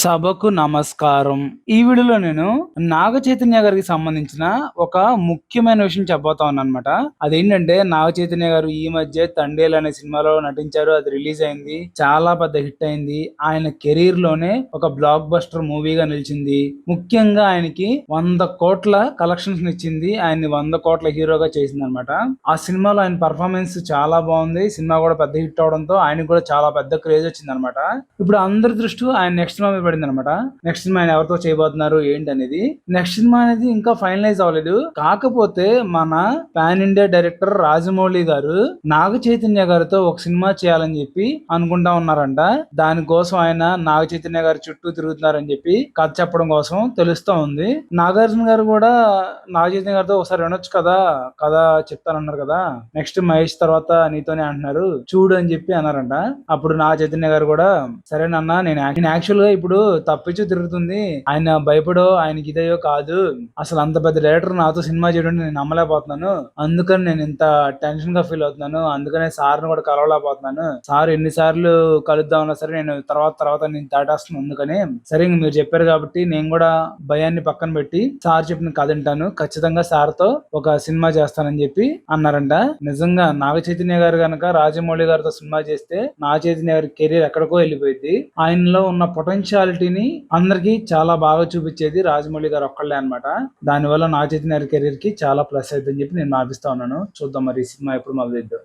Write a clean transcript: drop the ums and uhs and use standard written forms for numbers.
సభకు నమస్కారం. ఈ వీడియోలో నేను నాగ చైతన్య గారికి సంబంధించిన ఒక ముఖ్యమైన విషయం చెప్పబోతా ఉన్నానన్నమాట. అదేంటంటే నాగ చైతన్య గారు ఈ మధ్య 'తండేల్' అనే సినిమాలో నటించారు. అది రిలీజ్ అయింది. చాలా పెద్ద హిట్ అయింది. ఆయన కెరీర్ లోనే ఒక బ్లాక్ బస్టర్ మూవీగా నిలిచింది. ముఖ్యంగా ఆయనకి 100 కోట్ల కలెక్షన్స్ ఇచ్చింది. ఆయన్ని 100 కోట్ల హీరోగా చేసిందన్నమాట. ఆ సినిమాలో ఆయన పర్ఫార్మెన్స్ చాలా బాగుంది. సినిమా కూడా పెద్ద హిట్ అవడంతో ఆయనకు కూడా చాలా పెద్ద క్రేజ్ వచ్చిందన్నమాట. ఇప్పుడు అందరి దృష్టి ఆయన నెక్స్ట్ సినిమా మీద పడింది అనమాట. నెక్స్ట్ సినిమా ఆయన ఎవరితో చేయబోతున్నారు ఏంటి అనేది. నెక్స్ట్ సినిమా అనేది ఇంకా ఫైనలైజ్ అవ్వలేదు. కాకపోతే మన పాన్ ఇండియా డైరెక్టర్ రాజమౌళి గారు నాగ చైతన్య గారితో ఒక సినిమా చేయాలని చెప్పి అనుకుంటా ఉన్నారంట. దానికోసం ఆయన నాగ చైతన్య గారి చుట్టూ తిరుగుతున్నారని చెప్పి కథ చెప్పడం కోసం తెలుస్తూ ఉంది. నాగార్జున గారు కూడా నాగ చైతన్య గారితో ఒకసారి వినొచ్చు కదా, కథ చెప్తానన్నారు కదా, నెక్స్ట్ మహేష్ తర్వాత నీతోనే అంటున్నారు చూడు అని చెప్పి అన్నారంట. అప్పుడు నాగ చైతన్య గారు కూడా సరేనన్నా, నేను యాక్చువల్ గా ఇప్పుడు తప్పించు తిరుగుతుంది, ఆయన భయపడో ఆయనకి ఇదయో కాదు, అసలు అంత పెద్ద డైరెక్టర్ నాతో సినిమా చేయడం నేను నమ్మలేకపోతున్నాను, అందుకని నేను ఇంత టెన్షన్ గా ఫీల్ అవుతున్నాను, అందుకనే సార్ని కూడా కలవలేకపోతున్నాను, సార్ ఎన్నిసార్లు కలుద్దామన్నా సరే నేను తర్వాత నేను దాటేస్తున్నాను, అందుకని సరే ఇంక మీరు చెప్పారు కాబట్టి నేను కూడా భయాన్ని పక్కన పెట్టి సార్ చెప్పిన కథ వింటాను, ఖచ్చితంగా సార్ తో ఒక సినిమా చేస్తానని చెప్పి అన్నారంట. నిజంగా నాగ చైతన్య గారు గనక రాజమౌళి గారితో సినిమా చేస్తే నాగ చైతన్య గారి కెరీర్ ఎక్కడికో వెళ్ళిపోయింది. ఆయనలో ఉన్న పొటెన్షియాలిటీని అందరికి చాలా బాగా చూపించేది రాజమౌళి గారు ఒక్కళ్ళే అనమాట. దానివల్ల నాగ చైతన్య గారి కెరీర్ కి చాలా ప్లస్ అవుతుందని చెప్పి నేను భావిస్తా ఉన్నాను. చూద్దాం మరి ఈ సినిమా ఎప్పుడు మొదలైద్దో.